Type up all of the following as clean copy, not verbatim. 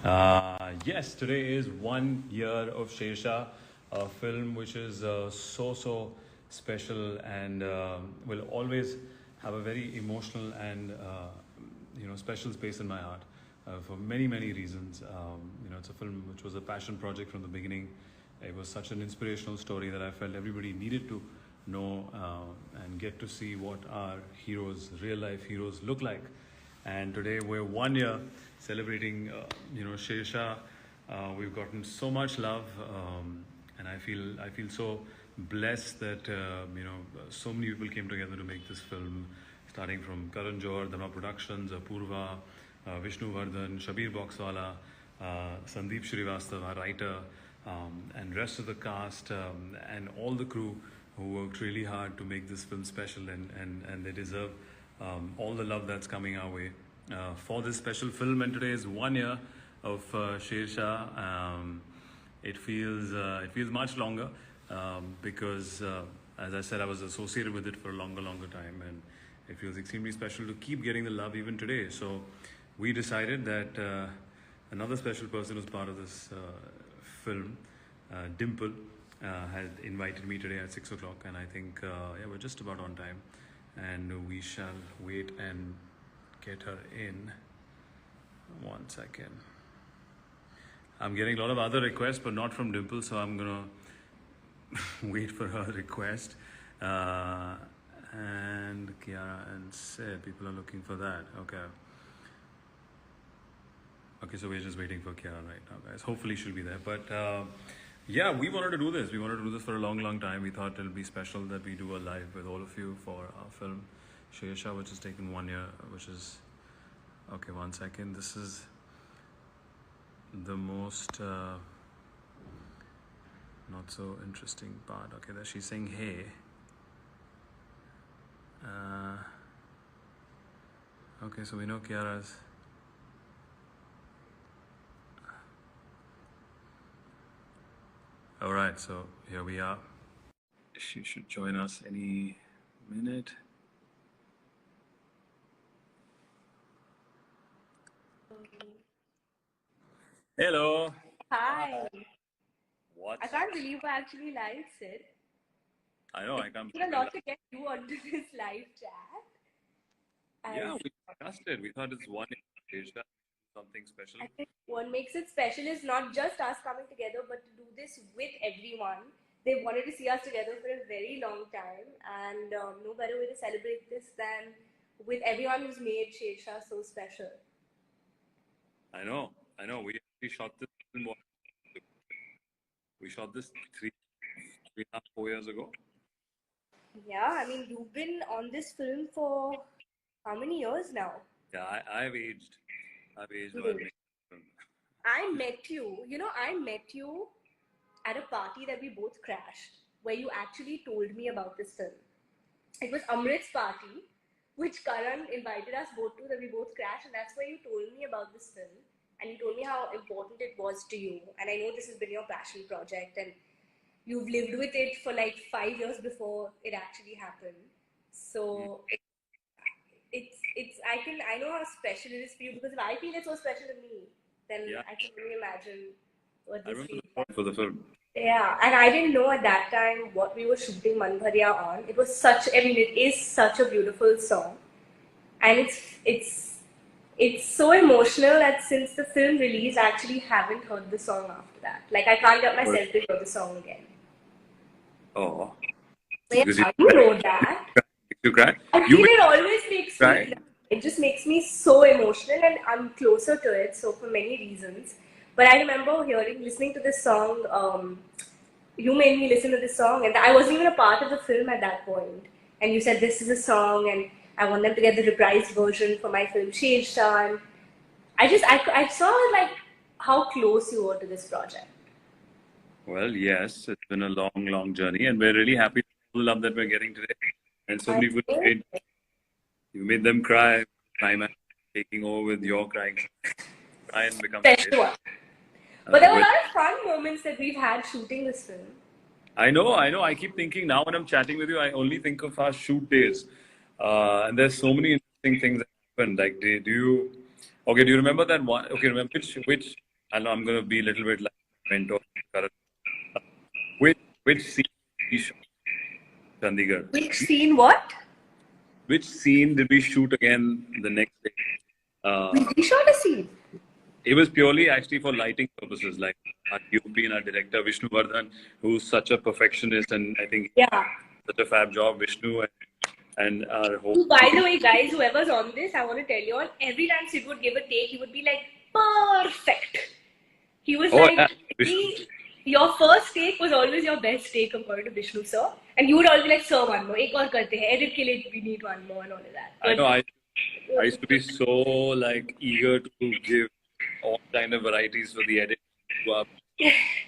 Yes, today is 1 year of Shersha, a film which is so special and will always have a very emotional and special space in my heart for many reasons. It's a film which was a passion project from the beginning. It was such an inspirational story that I felt everybody needed to know and get to see what our heroes, real life heroes, look like. And today we're 1 year celebrating, Shersha. We've gotten so much love, and I feel so blessed that so many people came together to make this film, starting from Karan Johar, Dhamma Productions, Apurva, Vishnu Vardhan, Shabir Boxwala, Sandeep Shrivastava, our writer, and rest of the cast, and all the crew who worked really hard to make this film special, and they deserve all the love that's coming our way for this special film. And today is 1 year of Shersha. It feels much longer because, as I said, I was associated with it for a longer time, and it feels extremely special to keep getting the love even today. So we decided that another special person who's part of this film, Dimple, had invited me today at 6 o'clock, and I think we're just about on time, and we shall wait and get her in. 1 second. I'm getting a lot of other requests, but not from Dimple, so I'm gonna wait for her request. And Kiara and Sid, people are looking for that. Okay, so we're just waiting for Kiara right now, guys. Hopefully she'll be there. But yeah, we wanted to do this. We wanted to do this for a long time. We thought it'll be special that we do a live with all of you for our film Shersha, which has taken 1 year, which is... Okay, 1 second. This is the most not so interesting part. Okay, that she's saying hey. Okay, so we know Kiara's... Alright, so here we are. She should join us any minute. Hello. Hi. What? I can't believe I actually live, Sid. I know, I can't It's a believe lot to get you onto this live chat. Yeah, As we discussed it. We thought it's 1 year Asia, something special. I think what makes it special is not just us coming together, but to do this with everyone. They wanted to see us together for a very long time, and no better way to celebrate this than with everyone who's made Shersha so special. I know. We shot this film. We shot this three and a half, 4 years ago. Yeah, I mean, you've been on this film for how many years now? Yeah, I've aged. I've aged You while did. making the film. I met you at a party that we both crashed, where you actually told me about this film. It was Amrit's party, which Karan invited us both to, that we both crashed, and that's where you told me about this film. And you told me how important it was to you. And I know this has been your passion project, and you've lived with it for like 5 years before it actually happened. So I know how special it is for you, because if I feel it's so special to me, then Yeah, I can only imagine what I this remember feels the like. shot for the film. Yeah, and I didn't know at that time what we were shooting Manbharya on. It is such a beautiful song, and it's so emotional that since the film release, I actually haven't heard the song after that. Like, I can't get But, myself to hear the song again. oh, Yeah, because you you know that. you cry. I You feel made it always makes me me cry. It just makes me so emotional, and I'm closer to it, so for many reasons. But I remember listening to this song. You made me listen to this song, and I wasn't even a part of the film at that point. And you said this is a song, and I want them to get the reprised version for my film Shersha. And I saw like how close you were to this project. Well, yes, it's been a long journey, and we're really happy for the love that we're getting today. And so I many people think made, you made them cry. Climax taking over with your crying. Cry and become great. special one. But there were a With lot of fun moments that we've had shooting this film. I know. I keep thinking now when I'm chatting with you, I only think of our shoot days. And there's so many interesting things that happened. Like, do you, okay, do you remember that one? Okay, remember which I know I'm going to be a little bit like mentor. Which scene did we shoot in Chandigarh? Which scene? What? Which scene did we shoot again the next day? We shot a scene. It was purely actually for lighting purposes, like our DOP and our director Vishnu Vardhan, who's such a perfectionist, and I think Yeah. such a fab job, Vishnu, and our whole. By the way, guys, whoever's on this, I want to tell you all, every time Sid would give a take, he would be like, perfect. He was Oh, like, yeah. Vishnu. your first take was always your best take according to Vishnu sir. And you would always be like, sir, one more. Ek aur karte hai. Edit ke liye we need one more and all of that. I know. I used to be so like eager to give all kind of varieties for the edit.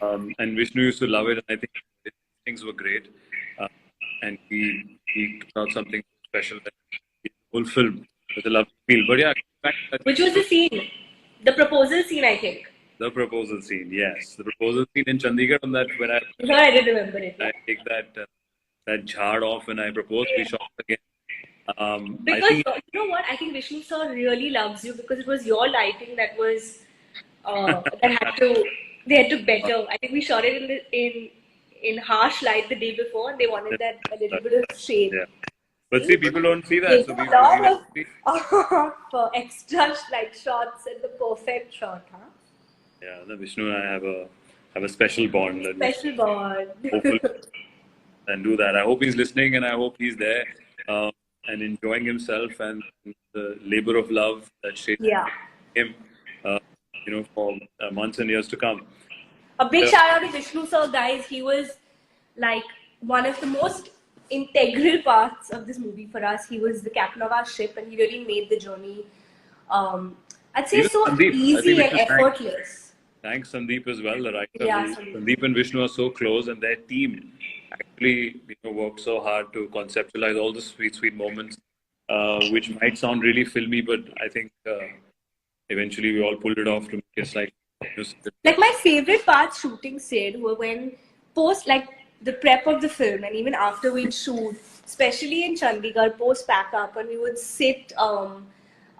And Vishnu used to love it, and I think his things were great. And he took out something special. The whole film with a lovely feel. But yeah, Which was the scene? The proposal scene, I think. the proposal scene, yes, the proposal scene in Chandigarh. On that, when No, I didn't remember it. I take that jhad off and I proposed, we shot again. Because I think you know what? I think Vishnu sir really loves you because it was your lighting that was they had to better. I think we shot it in harsh light the day before, and they wanted that a little bit of shade. yeah. But see, people don't see that. So There's a lot of extra like shots and the perfect shot, huh? yeah, the Vishnu and I have a special bond. And Special bond. hopefully and do that. I hope he's listening, and I hope he's there and enjoying himself and the labor of love that shaped Yeah. him, for months and years to come. A big shout out to Vishnu sir, guys. He was like one of the most integral parts of this movie for us. He was the captain of our ship, and he really made the journey. I'd say Even so Sandeep, I easy think we and should effortless. Thanks, Sandeep, as well, the writer. Yeah, Sandeep and Vishnu are so close, and their team actually worked so hard to conceptualize all the sweet, sweet moments, which might sound really filmy, but I think eventually we all pulled it off to make it like. Like my favorite parts shooting Sid were when post like the prep of the film and even after we'd shoot, especially in Chandigarh post pack up, and we would sit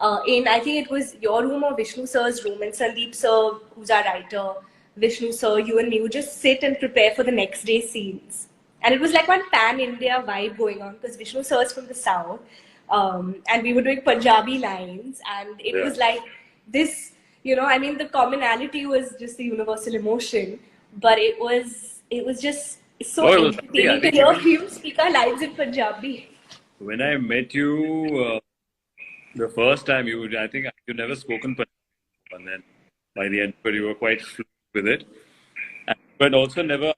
in I think it was your room or Vishnu sir's room, and Sandeep sir, who's our writer, Vishnu sir, you and me would just sit and prepare for the next day's scenes. And it was like one pan-India vibe going on because Vishnu sir's from the south, and we were doing Punjabi lines, and it was like this. I mean, the commonality was just the universal emotion, but it was just so entertaining to hear him speak our lines in Punjabi. When I met you the first time, I think you never spoken Punjabi, and then by the end, but you were quite fluent with it. But also never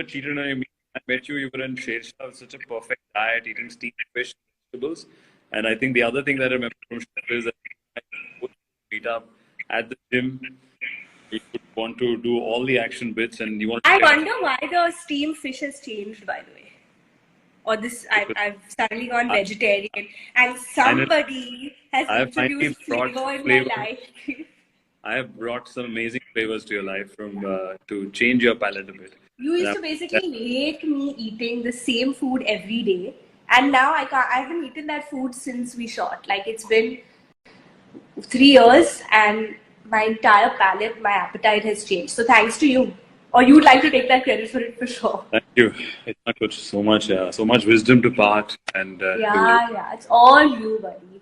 cheated on me. I met you. You were in Shersha with such a perfect diet, eating steamed fish, vegetables, and I think the other thing that I remember from Shersha is that I would meet up at the gym. You would want to do all the action bits, and you want. I wonder why the steamed fish has changed, by the way. Or this, I've suddenly gone vegetarian, and somebody has introduced flavor in my life. I have brought some amazing flavors to your life to change your palate a bit. You used to basically hate me eating the same food every day, and now I haven't eaten that food since we shot. Like it's been 3 years, and my entire palate, my appetite has changed. So thanks to you. Or you'd like to take that credit for it for sure. Thank you. It's not so much wisdom to part. And it's all you, buddy.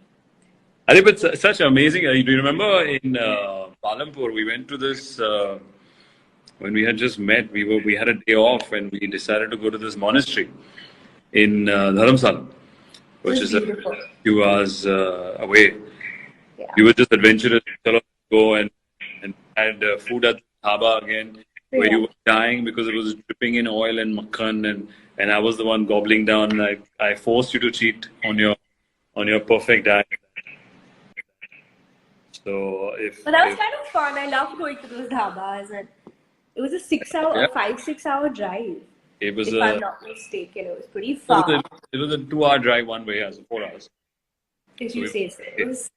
I think it's such amazing. Do you remember in Palampur, we went to this, when we had just met, we had a day off and we decided to go to this monastery in Dharamsala, which is a few hours away. Yeah. We were just adventurous, go and had food at the dhaba again, where you were dying because it was dripping in oil and makhan, and I was the one gobbling down. I forced you to cheat on your perfect diet. But that was kind of fun. I loved going to those dhabas, and it was a 5-6 hour drive. It was if I'm not mistaken, it was pretty far. It was a 2-hour drive one way, so 4 hours. If you say so. It was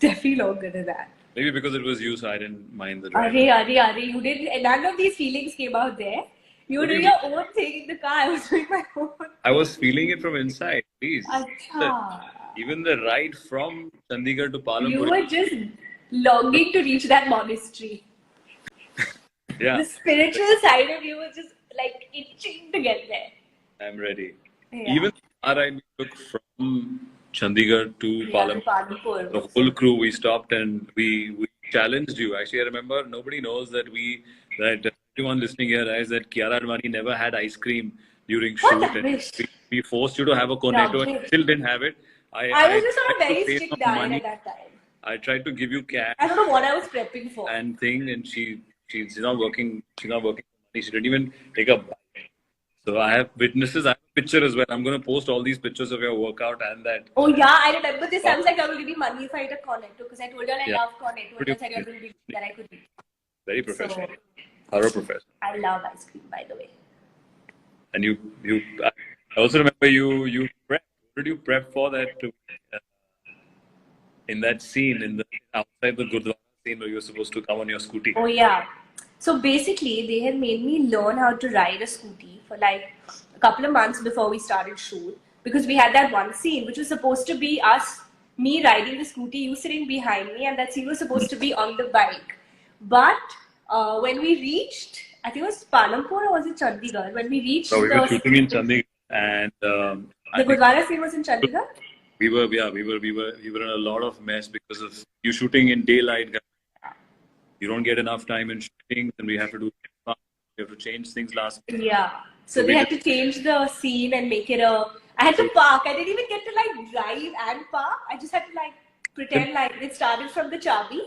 definitely longer than that. Maybe because it was you, so I didn't mind the drive. You didn't. None of these feelings came out there. You were doing your own thing in the car. I was doing my own. I was feeling it from inside. Please. Achha. Even the ride from Chandigarh to Palampur. You were just longing to reach that monastery. Yeah. The spiritual side of you was just like itching to get there. I'm ready. Yeah. Even our ride we took from Chandigarh to Yeah, the Palam, Panipur. the whole crew, we stopped and we challenged you. Actually, I remember nobody knows that that everyone listening here realized that Kiara Advani never had ice cream during What shoot, and rubbish. we forced you to have a cornetto, and Rubbish. still didn't have it. I was I just on a tried to very pay strict some diet money. at that time. I tried to give you cash I don't know what I was prepping for. and thing, and she's not working. She's not working for money. She didn't even take a bite. So I have witnesses. I have a picture as well. I'm going to post all these pictures of your workout and that. Oh yeah, I remember this. I was like, I will give you money if I eat a cornetto because I told her I Yeah. love cornetto and I said you're going to be that I could eat. Very professional. So, Thorough professional. I love ice cream, by the way. And I also remember you prep. What did you prep for that? In that scene, outside the Gurdwara scene where you were supposed to come on your scooty. Oh yeah. So basically, they had made me learn how to ride a scooty for like a couple of months before we started shoot because we had that one scene which was supposed to be me riding the scooty, you sitting behind me, and that scene was supposed to be on the bike. But when we reached, I think it was Palampur or was it Chandigarh? When we reached So we were shooting in Chandigarh, and the Gurdwara scene was in Chandigarh. We were in a lot of mess because of you shooting in daylight. You don't get enough time in shooting, and we have to do. We have to change things last minute. Yeah. So they had to change the scene and make it a. I had to park. I didn't even get to like drive and park. I just had to like pretend like it started from the Chabi,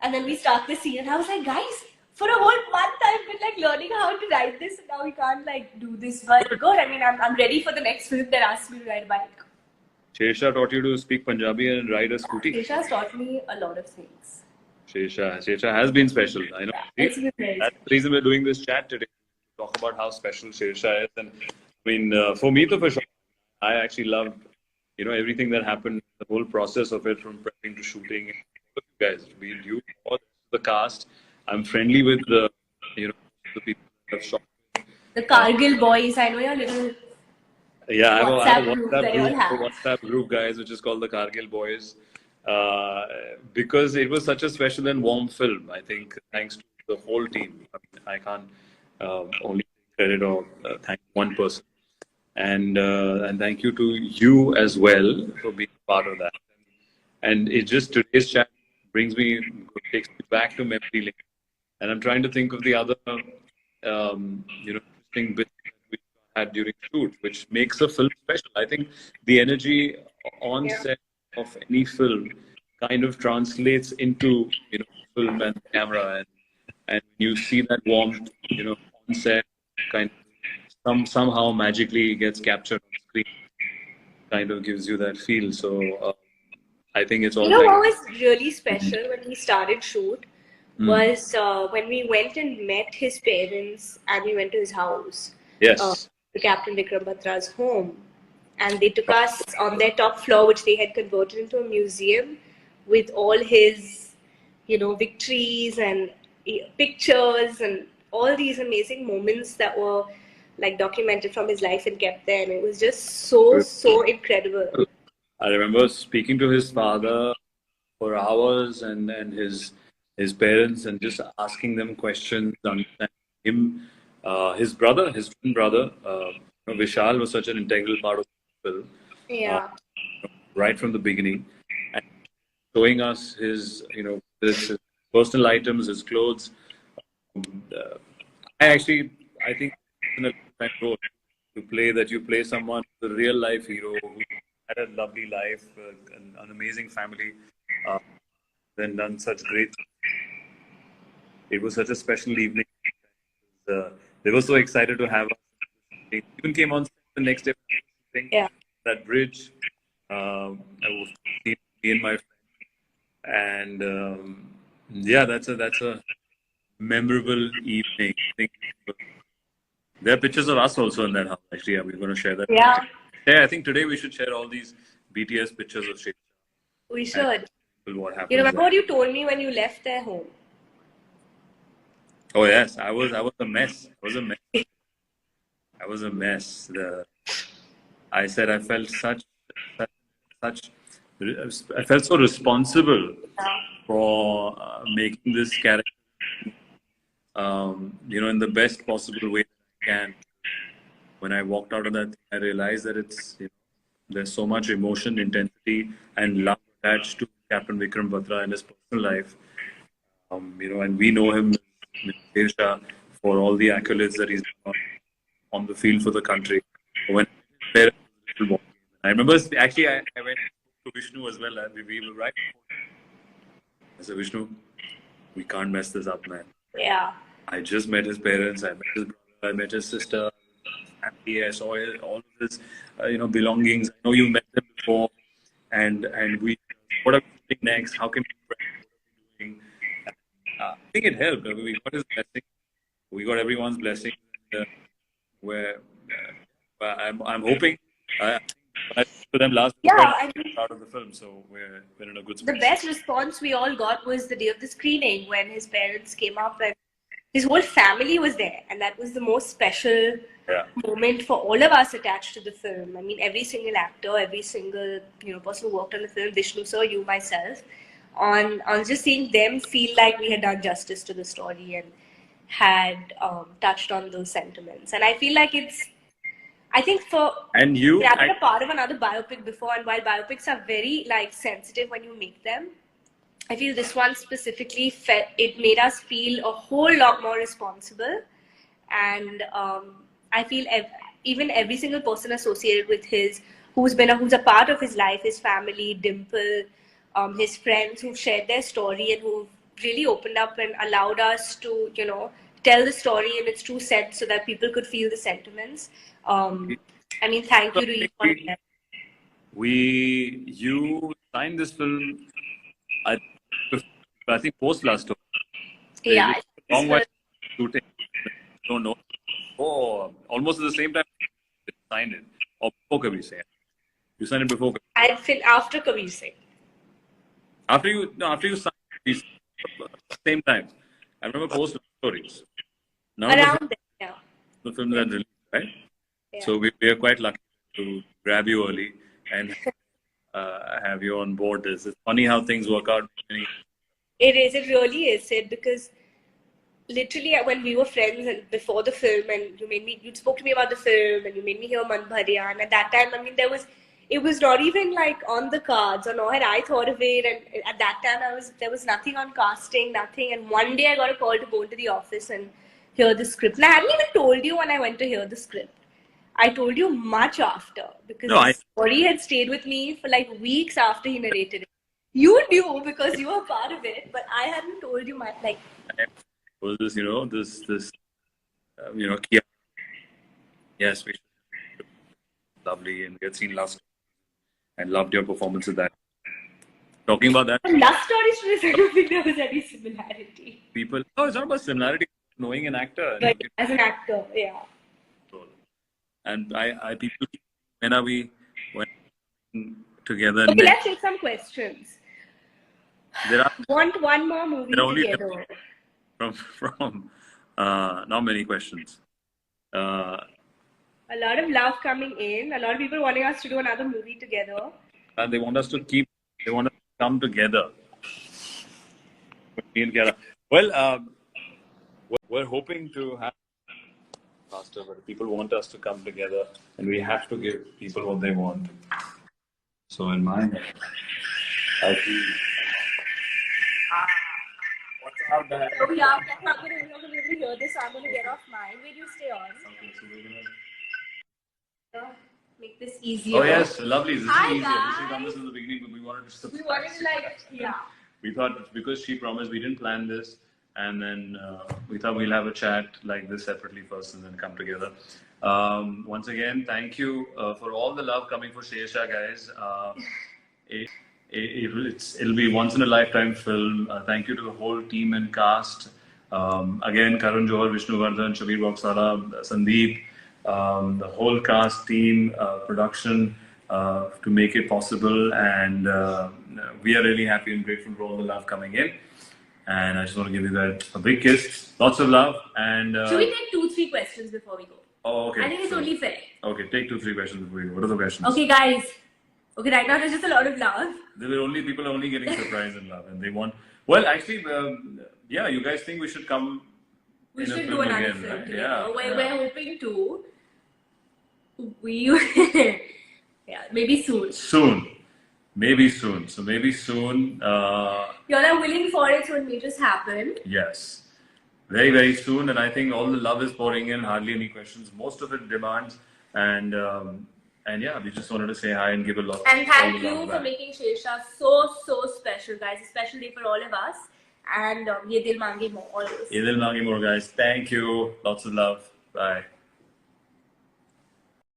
and then we start the scene. And I was like, guys, for a whole month I've been like learning how to ride this, and now we can't like do this. But good. I mean, I'm ready for the next film that asks me to ride a bike. Shesha taught you to speak Punjabi and ride a scooty. Shesha has taught me a lot of things. Shesha has been special. I know. Yeah, it's been very That's the reason we're doing this chat today. To talk about how special Shesha is, and I mean, for me, for sure, I actually loved, everything that happened, the whole process of it, from prepping to shooting. You guys, you, all the cast. I'm friendly with the people that have shot. The Kargil boys. I know your little. Yeah, I have a WhatsApp WhatsApp group, guys, which is called the Kargil Boys, because it was such a special and warm film. I think thanks to the whole team. I can't only take credit or thank one person, and thank you to you as well for being part of that. And it just today's chat takes me back to memory lane, and I'm trying to think of the other interesting bits we had during shoot, which makes a film special. I think the energy on set of any film kind of translates into film and camera, and you see that warmth on set, kind of somehow magically gets captured on screen, kind of gives you that feel. So I think it's all. You know what was really special when we started shoot was when we went and met his parents and we went to his house. Yes. The Captain Vikram Batra's home, and they took us on their top floor, which they had converted into a museum with all his, victories and pictures and all these amazing moments that were like documented from his life and kept there. And it was just so incredible. I remember speaking to his father for hours and his parents, and just asking them questions, understanding him. His twin brother, Vishal, was such an integral part of the film. Yeah. Right from the beginning, and showing us his personal items, his clothes. I think it's a lifetime role to play that. You play someone, the real life hero who had a lovely life, an amazing family, then done such great. It was such a special evening. They were so excited to have us. They even came on the next day. Yeah. That bridge. I was me and my friend, and that's a memorable evening. I think there are pictures of us also in that house. Actually, we're going to share that. Yeah. Yeah, I think today we should share all these BTS pictures of Shekha. We should. What happened? You remember what you told me when you left their home? Oh yes, I was a mess. I was a mess. I said I felt I felt so responsible for making this character in the best possible way I can. When I walked out of that, I realized that there's so much emotion, intensity, and love attached to Captain Vikram Batra and his personal life. And we know him, Mr. Shah, for all the accolades that he's done on the field for the country. When his parents were little boy, I remember actually I went to Vishnu as well. We were right. I said, Vishnu, we can't mess this up, man. Yeah. I just met his parents. I met his brother. I met his sister. I saw all of his, belongings. I know you met them before, and we. What are we doing next? How can we? What are we doing? I think it helped. We got his blessing. We got everyone's blessing. Where I'm hoping. I to them last Yeah, I mean, out of the film, so we're in a good space. The best response we all got was the day of the screening when his parents came up and his whole family was there, and that was the most special moment for all of us attached to the film. I mean, every single actor, every single person who worked on the film, Vishnu sir, you, myself, on just seeing them feel like we had done justice to the story and had touched on those sentiments. And I feel like I think and you, I've been a part of another biopic before, and while biopics are very sensitive when you make them, I feel this one specifically it made us feel a whole lot more responsible, and I feel even every single person associated with who's a part of his life, his family, Dimple, his friends who've shared their story and who've really opened up and allowed us to tell the story in its true sense so that people could feel the sentiments. I mean, thank you to each one of them. You signed this film, I think post last tour. Yeah. Long while shooting. Don't know. Oh, almost at the same time you signed it. Or before Kabir Singh. You signed it before Kabir. I feel after Kabir Singh. After you signed it, same time. I remember post stories. Around there, yeah. The film that released, right? Yeah. So we are quite lucky to grab you early and have you on board. It's funny how things work out. It is. It really is, Sid, because literally when we were friends and before the film, and you spoke to me about the film, and you made me hear Man Bharya, and at that time, I mean, it was not even like on the cards, or nor had I thought of it. And at that time, there was nothing on casting, nothing. And one day I got a call to go into the office and hear the script. And I hadn't even told you when I went to hear the script. I told you much after, because the story had stayed with me for like weeks after he narrated it. You knew because you were part of it, but I hadn't told you much. Like, was this, kiara. Yes, we should. Lovely, and we had seen last and loved your performance of that. Talking about that. Love Story, I don't think there was any similarity. It's not about similarity. Knowing an actor. But as an actor, yeah. And people, when are we together? Okay, let's take some questions. Want one more movie together? From not many questions. A lot of love coming in. A lot of people wanting us to do another movie together. And they want us to come together. Me and Kiara. Well, we're hoping to have faster, but people want us to come together, and we have to give people what they want. So in my head, I feel. What's up, guys? Oh yeah, I'm not going to be able to hear this, so I'm going to get off mine. Will you stay on? Okay, so we're gonna make this easier. Oh yes, lovely. This Hi, is easier. guys. This is done this in the beginning, but we wanted to surprise. We wanted to yeah. We thought because she promised, we didn't plan this, and then we thought we'll have a chat like this separately first, and then come together. Once again, thank you for all the love coming for Shersha, guys. It'll be once in a lifetime film. Thank you to the whole team and cast. Again, Karan Johar, Vishnu Vardhan, Shabir Boxala, Sandeep, the whole cast team, production to make it possible. And we are really happy and grateful for all the love coming in. And I just want to give you guys a big kiss. Lots of love. And should we take 2-3 questions before we go? Oh, okay. I think it's only fair. Okay, take 2-3 questions before we go. What are the questions? Okay, guys. Okay, right now there's just a lot of love. People are only getting surprise and love, and they want. Well, actually, yeah, you guys think we should come We in a should film do another again, film right? together. Yeah, We're hoping to. We yeah, maybe soon. Soon. Maybe soon. So maybe soon. Y'all are willing for it, so it may just happen. Yes. Very, very soon. And I think all the love is pouring in, hardly any questions. Most of it demands. And yeah, we just wanted to say hi and give a lot And thank all the you love for back. making Shersha so special, guys. A special day for all of us. And Ye Dil Mange More, always. Ye Dil Mange More, guys. Thank you. Lots of love. Bye.